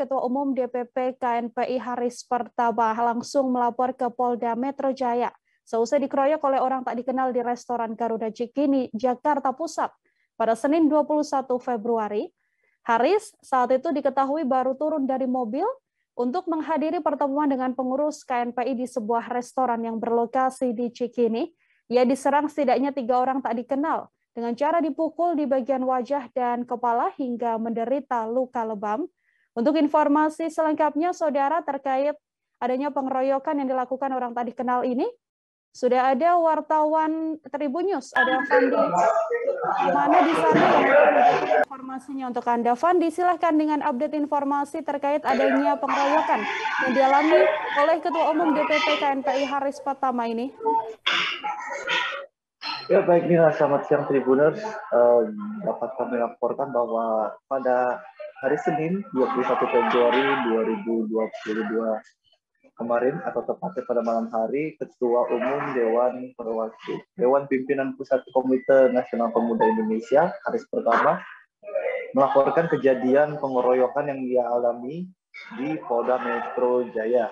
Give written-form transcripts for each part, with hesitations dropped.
Ketua Umum DPP KNPI Haris Pertama langsung melapor ke Polda Metro Jaya seusai dikeroyok oleh orang tak dikenal di restoran Garuda Cikini, Jakarta Pusat pada Senin 21 Februari. Haris saat itu diketahui baru turun dari mobil untuk menghadiri pertemuan dengan pengurus KNPI di sebuah restoran yang berlokasi di Cikini. Ia diserang setidaknya 3 orang tak dikenal dengan cara dipukul di bagian wajah dan kepala hingga menderita luka lebam. Untuk informasi selengkapnya, saudara, terkait adanya pengeroyokan yang dilakukan orang tak dikenal ini, sudah ada wartawan Tribun News, ada Fandi mana di sana yang akan memberikan informasinya untuk Anda. Fandi, silahkan dengan update informasi terkait adanya pengeroyokan yang dialami oleh Ketua Umum DPP KNPI Haris Pertama ini. Ya baik, Nila, selamat siang Tribuners. Dapat kami laporkan bahwa pada hari Senin 21 Februari 2022 kemarin, atau tepatnya pada malam hari, Ketua Umum Dewan Pimpinan Pusat Komite Nasional Pemuda Indonesia Haris Pertama melaporkan kejadian pengeroyokan yang dia alami di Polda Metro Jaya.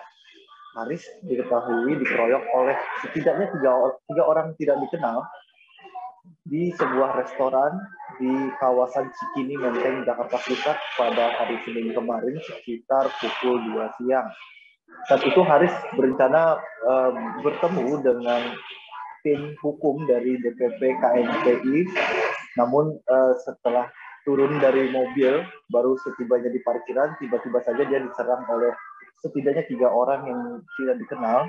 Haris diketahui dikeroyok oleh setidaknya tiga orang tidak dikenal di sebuah restoran di kawasan Cikini, Menteng, Jakarta Pusat pada hari Senin kemarin sekitar pukul 2 siang. Saat itu Haris berencana bertemu dengan tim hukum dari DPP KNPI, namun setelah turun dari mobil, baru setibanya di parkiran, tiba-tiba saja dia diserang oleh setidaknya 3 orang yang tidak dikenal,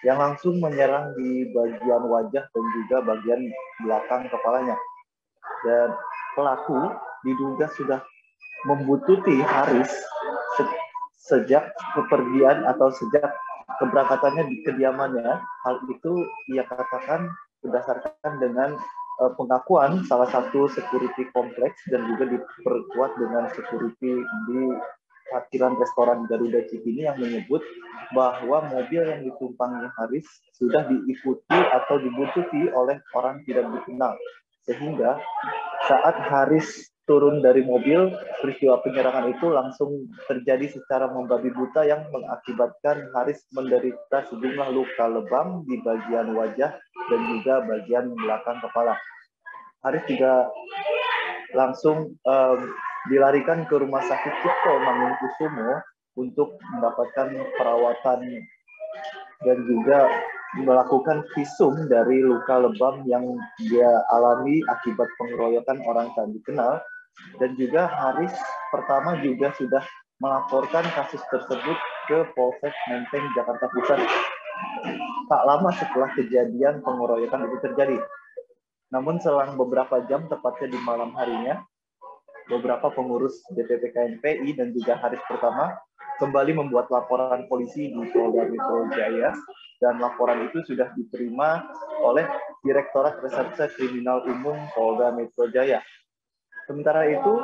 yang langsung menyerang di bagian wajah dan juga bagian belakang kepalanya. Dan pelaku diduga sudah membuntuti Haris sejak kepergian atau sejak keberangkatannya di kediamannya. Hal itu ia katakan berdasarkan dengan pengakuan salah satu security kompleks dan juga diperkuat dengan security di parkiran restoran Garuda Cikini yang menyebut bahwa mobil yang ditumpangi Haris sudah diikuti atau dibuntuti oleh orang tidak dikenal. Sehingga saat Haris turun dari mobil, peristiwa penyerangan itu langsung terjadi secara membabi buta yang mengakibatkan Haris menderita sejumlah luka lebam di bagian wajah dan juga bagian belakang kepala. Haris juga langsung dilarikan ke Rumah Sakit Cipto Mangunkusumo untuk mendapatkan perawatan dan juga melakukan visum dari luka lebam yang dia alami akibat pengeroyokan orang tak dikenal. Dan juga Haris Pertama juga sudah melaporkan kasus tersebut ke Polsek Menteng, Jakarta Pusat tak lama setelah kejadian pengeroyokan itu terjadi. Namun selang beberapa jam, tepatnya di malam harinya, beberapa pengurus DPP KNPI dan juga Haris Pertama kembali membuat laporan polisi di Polda Metro Jaya, dan laporan itu sudah diterima oleh Direktorat Reserse Kriminal Umum Polda Metro Jaya. Sementara itu,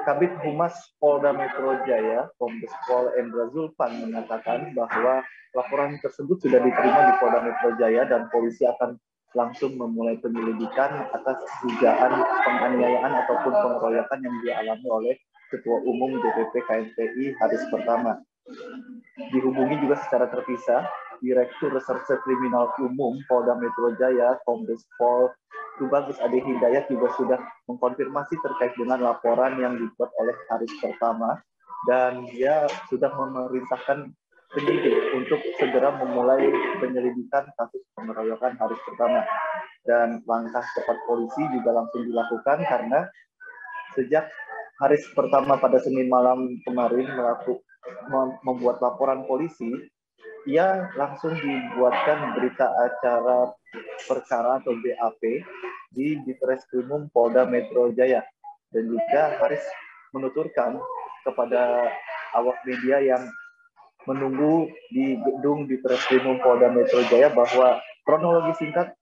Kabid Humas Polda Metro Jaya, Kombes Pol Endra Zulfan, mengatakan bahwa laporan tersebut sudah diterima di Polda Metro Jaya dan polisi akan langsung memulai penyelidikan atas dugaan penganiayaan ataupun pengeroyokan yang dialami oleh Ketua Umum DPP KNPI Haris Pertama. Dihubungi juga secara terpisah, Direktur Reserse Kriminal Umum Polda Metro Jaya, Kombes Pol Tubagus Ade Hidayat, juga sudah mengkonfirmasi terkait dengan laporan yang dibuat oleh Haris Pertama, dan dia sudah memerintahkan penyidik untuk segera memulai penyelidikan kasus pengeroyokan Haris Pertama. Dan langkah cepat polisi juga langsung dilakukan karena sejak Haris Pertama pada Senin malam kemarin membuat laporan polisi, ia langsung dibuatkan berita acara perkara atau BAP di Ditreskrimum Polda Metro Jaya. Dan juga Haris menuturkan kepada awak media yang menunggu di gedung Ditreskrimum Polda Metro Jaya bahwa kronologi singkat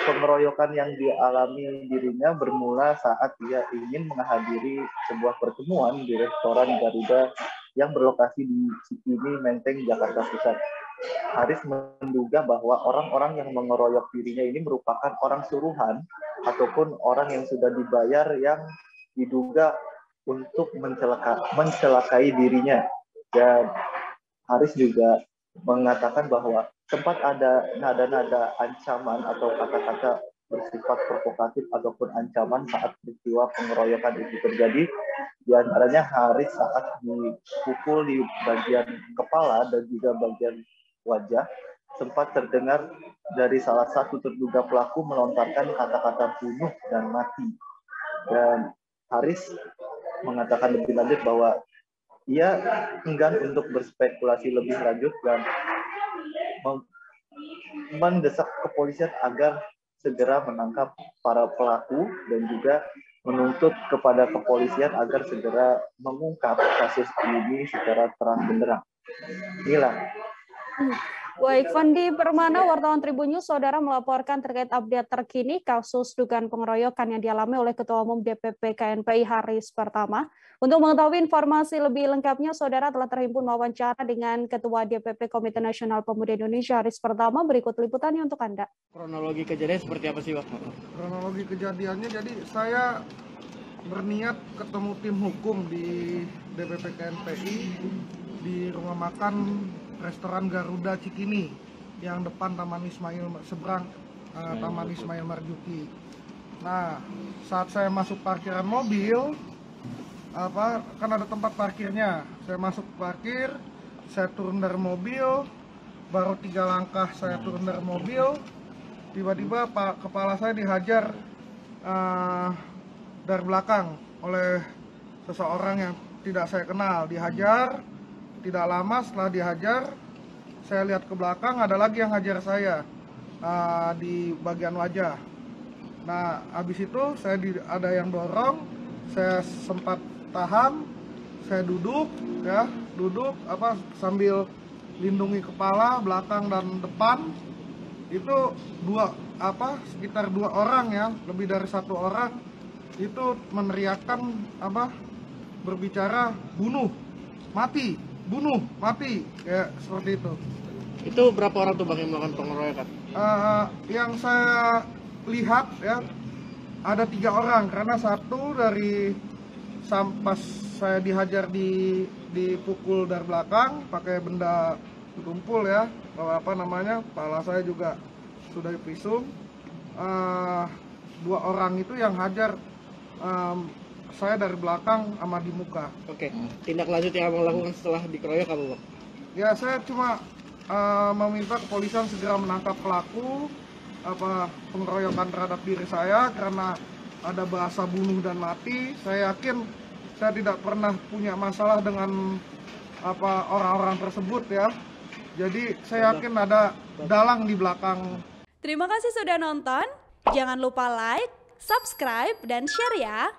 pengeroyokan yang dialami dirinya bermula saat dia ingin menghadiri sebuah pertemuan di restoran Garuda yang berlokasi di Cikini, Menteng, Jakarta Pusat. Haris menduga bahwa orang-orang yang mengeroyok dirinya ini merupakan orang suruhan ataupun orang yang sudah dibayar yang diduga untuk mencelakai dirinya. Dan Haris juga mengatakan bahwa sempat ada nada-nada ancaman atau kata-kata bersifat provokatif ataupun ancaman saat peristiwa pengeroyokan itu terjadi. Di antaranya Haris saat dipukul di bagian kepala dan juga bagian wajah, sempat terdengar dari salah satu terduga pelaku melontarkan kata-kata bunuh dan mati. Dan Haris mengatakan lebih lanjut bahwa ia enggan untuk berspekulasi lebih lanjut dan mendesak kepolisian agar segera menangkap para pelaku dan juga menuntut kepada kepolisian agar segera mengungkap kasus ini secara terang benderang. Inilah. Baik, Fandi Permana, wartawan Tribun News, saudara melaporkan terkait update terkini kasus dugaan pengeroyokan yang dialami oleh Ketua Umum DPP KNPI Haris Pertama. Untuk mengetahui informasi lebih lengkapnya, saudara telah terhimpun wawancara dengan Ketua DPP Komite Nasional Pemuda Indonesia Haris Pertama. Berikut liputannya untuk Anda. Kronologi kejadian seperti apa sih, Pak? Kronologi kejadiannya, jadi saya berniat ketemu tim hukum di DPP KNPI di rumah makan restoran Garuda Cikini yang depan Taman Ismail, seberang Taman Ismail Marzuki. Nah, saat saya masuk parkiran mobil, kan ada tempat parkirnya. Saya masuk parkir, saya turun dari mobil, baru 3 langkah saya turun dari mobil, tiba-tiba kepala saya dihajar dari belakang oleh seseorang yang tidak saya kenal. Dihajar, tidak lama setelah dihajar, saya lihat ke belakang, ada lagi yang hajar saya di bagian wajah. Nah, habis itu ada yang dorong, saya sempat tahan, saya duduk sambil lindungi kepala, belakang dan depan. Itu sekitar 2 orang ya, lebih dari 1 orang itu meneriakkan berbicara bunuh, mati, bunuh, mati, kayak seperti itu. Itu berapa orang tuh Bang yang melakukan pengeroyokan? Yang saya lihat ya ada 3 orang, karena satu dari pas saya dihajar dipukul dari belakang pakai benda tumpul ya, kepala saya juga sudah dipisum. 2 orang itu yang hajar saya dari belakang sama di muka. Oke, tindak lanjut yang Abang lakukan setelah dikeroyok apa, Bang? Ya, saya cuma meminta kepolisian segera menangkap pelaku pengeroyokan terhadap diri saya karena ada bahasa bunuh dan mati. Saya yakin saya tidak pernah punya masalah dengan orang-orang tersebut ya. Jadi saya yakin ada dalang di belakang. Terima kasih sudah nonton. Jangan lupa like, subscribe, dan share ya.